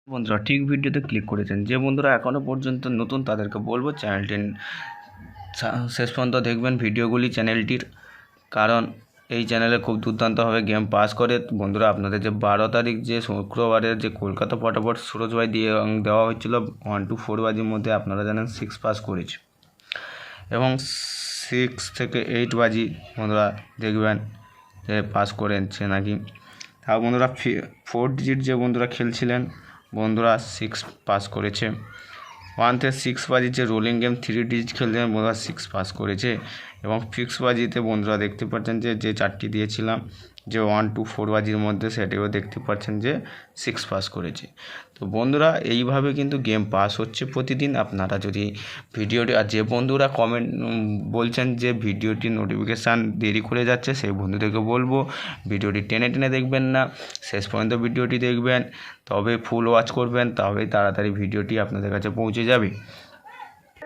বন্ধুরা ঠিক ভিডিওতে ক্লিক করেছেন যে বন্ধুরা এখনও পর্যন্ত নতুন তাদেরকে বলবো চ্যানেলটি শেষ পর্যন্ত দেখবেন ভিডিওগুলি চ্যানেলটির, কারণ এই চ্যানেলে খুব দুর্দান্তভাবে গেম পাস করে। বন্ধুরা আপনাদের যে 12 তারিখ যে শুক্রবারের যে কলকাতা ফটাফট সুরজভাই দিয়ে দেওয়া হয়েছিল 1 to 4 বাজির মধ্যে, আপনারা জানেন 6 পাস করেছে এবং 6 থেকে 8 বাজি বন্ধুরা দেখবেন যে পাস করেছে নাকি। তাও বন্ধুরা 4 ডিজিট যে বন্ধুরা খেলছিলেন বন্ধুরা 6 পাস করেছে। 1 থেকে 6 বাজির যে রোলিং গেম 3 ডিজিট খেলছিলেন বন্ধুরা 6 পাস করেছে। এবং ফিক্স বাজিতে বন্ধুরা দেখতে পাচ্ছেন যে চারটি দিয়েছিলাম যে 1 to 4 বাজির মধ্যে, সেটিও দেখতে পাচ্ছেন যে 6 পাস করেছে। তো বন্ধুরা এইভাবে কিন্তু গেম পাস হচ্ছে প্রতিদিন। আপনারা যদি ভিডিওটি, আর যে বন্ধুরা কমেন্ট বলছেন যে ভিডিওটি নোটিফিকেশান দেরি করে যাচ্ছে, সেই বন্ধুদেরকে বলবো ভিডিওটি টেনে টেনে দেখবেন না, শেষ পর্যন্ত ভিডিওটি দেখবেন, তবে ফুল ওয়াচ করবেন, তবেই তাড়াতাড়ি ভিডিওটি আপনাদের কাছে পৌঁছে যাবে।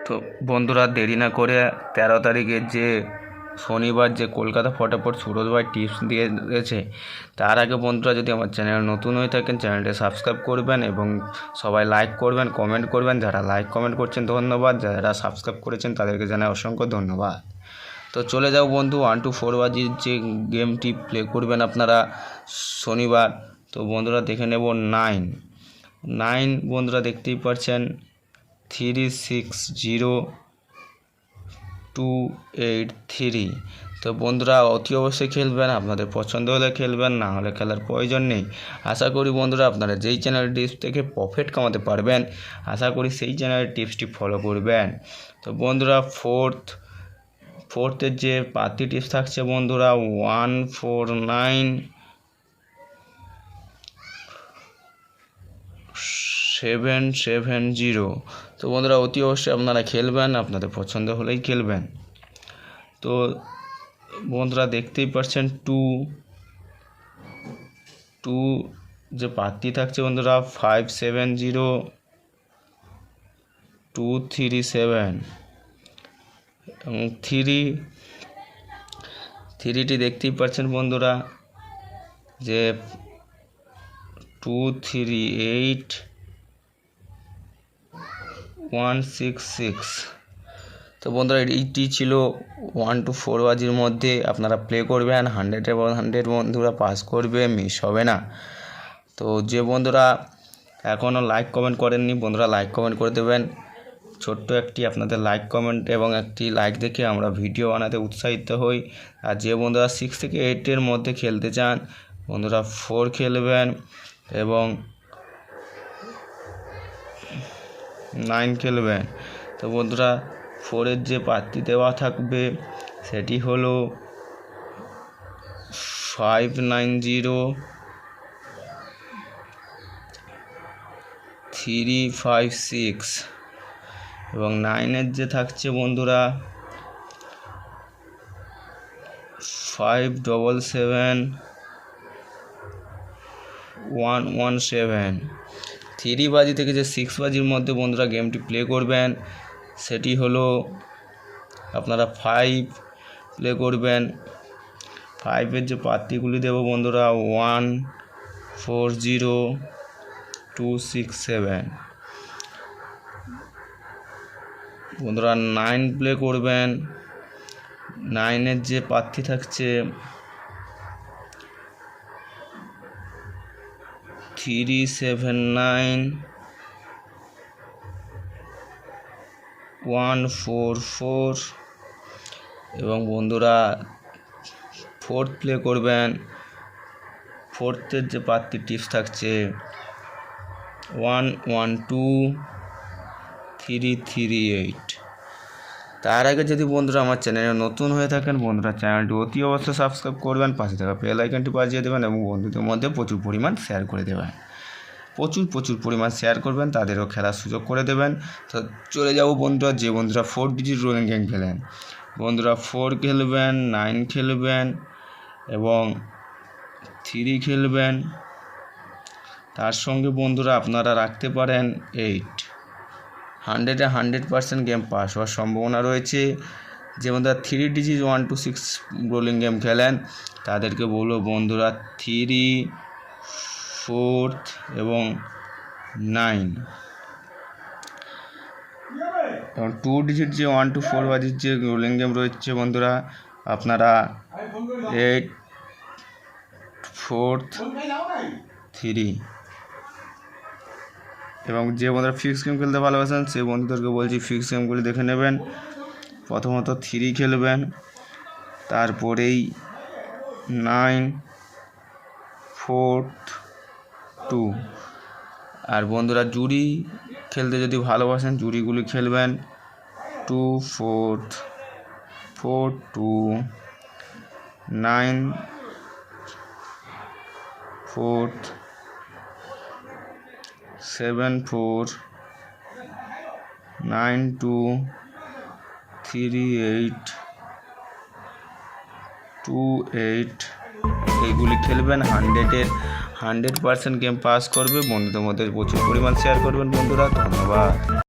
তো বন্ধুরা দেরি না করে 13 তারিখের যে শনিবার যে কলকাতা ফটাফট সুরজভাই টিপস দিয়ে দিয়েছে, তার আগে বন্ধুরা যদি আমার চ্যানেল নতুন হয়ে থাকেন চ্যানেলটি সাবস্ক্রাইব করবেন এবং সবাই লাইক করবেন, কমেন্ট করবেন। যারা লাইক কমেন্ট করছেন ধন্যবাদ, যারা সাবস্ক্রাইব করেছেন তাদেরকে জানাই অসংখ্য ধন্যবাদ। তো চলে যাও বন্ধু 1 to 4 বাজির যে গেমটি প্লে করবেন আপনারা শনিবার। তো বন্ধুরা দেখে নেব 9 বন্ধুরা দেখতেই পাচ্ছেন 360283। তো বন্ধুরা অতি অবশ্যই খেলবেন, আপনাদের পছন্দ হলে খেলবেন, না হলে খেলার প্রয়োজন নেই। আশা করি বন্ধুরা আপনারা যেই চ্যানেলের টিপস থেকে প্রফিট কামাতে পারবেন, আশা করি সেই চ্যানেলের টিপসটি ফলো করবেন। তো বন্ধুরা ফোর্থের যে পাতি টিপস থাকছে বন্ধুরা 149770। তো বন্ধুরা অতি অবশ্যই আপনারা খেলবেন, আপনাদের পছন্দ হলেই খেলবেন। তো বন্ধুরা দেখতেই পাচ্ছেন টু যে পাতি থাকছে বন্ধুরা 570237 এবং থ্রিটি দেখতেই পাচ্ছেন বন্ধুরা যে 238166। তো বন্ধুরা এইটি ছিল 1 to 4 বাজির মধ্যে আপনারা প্লে করবেন, 100 বন্ধুরা পাস করবে, মিস হবে না। তো যে বন্ধুরা এখনও লাইক কমেন্ট করেননি বন্ধুরা লাইক কমেন্ট করে দেবেন। ছোট্ট একটি আপনাদের লাইক কমেন্ট এবং একটি লাইক দেখে আমরা ভিডিও বানাতে উৎসাহিত হই। আর যে বন্ধুরা 6 থেকে 8-এর মধ্যে খেলতে চান বন্ধুরা 4 খেলবেন এবং 9 খেলবেন। তো বন্ধুরা 4-এর যে পাত্তি দেওয়া থাকবে সেটি হলো 590356 এবং 9-এর যে থাকছে বন্ধুরা 577117। 3 বাজি থেকে যে 6 বাজির মধ্যে বন্ধুরা গেমটি প্লে করবেন সেটি হলো আপনারা 5 প্লে করবেন। 5-এর যে পাত্তিগুলি দেবো বন্ধুরা 140267। বন্ধুরা 9 প্লে করবেন। 9-এর যে পাত্তি থাকছে 379144 এবং বন্ধুরা 4 প্লে করবেন। 4-এর যে পাত্তি টিপস থাকছে 112338। তার আগে যদি বন্ধুরা আমার চ্যানেলে নতুন হয়ে থাকেন বন্ধুরা চ্যানেলটি অতি অবশ্যই সাবস্ক্রাইব করবেন, পাশে থাকা বেল আইকনটি বাজিয়ে দেবেন এবং বন্ধুদের মধ্যে প্রচুর পরিমাণ শেয়ার করে দেবেন। প্রচুর পরিমাণ শেয়ার করবেন, তাদেরও খেলার সুযোগ করে দেবেন। তো চলে যাব বন্ধুরা, যে বন্ধুরা 4 ডিজিট রোলিং গেম খেলেন বন্ধুরা 4 খেলবেন, 9 খেলবেন এবং 3 খেলবেন। তার সঙ্গে বন্ধুরা আপনারা রাখতে পারেন 8। 100-এ 100% গেম পাস হওয়ার সম্ভাবনা রয়েছে। যে বন্ধুরা 3 ডিজিট 1 to 6 রোলিং গেম খেলেন তাদেরকে বলবো বন্ধুরা 3, 4 এবং 9 এবং 2 ডিজিট যে 1 to 4 বাজির যে রোলিং গেম রয়েছে বন্ধুরা আপনারা 8, 4, 3 এবং যে বন্ধুরা ফিক্স গেম খেলতে ভালোবাসেন সেই বন্ধুদেরকে বলছি ফিক্স গেমগুলি দেখে নেবেন। প্রথমত 3 খেলবেন, তারপরেই 9, 4, 2 আর বন্ধুরা জুড়ি খেলতে যদি ভালোবাসেন জুড়িগুলি খেলবেন 2, 4, 4, 2, 9, 4, 7, 4, 9, 2, 3, 8, 2, 8 এইগুলি খেলবেন। 100% গেম পাস করবে। বন্ধুদের মধ্যে প্রচুর পরিমাণ শেয়ার করবেন বন্ধুরা। ধন্যবাদ।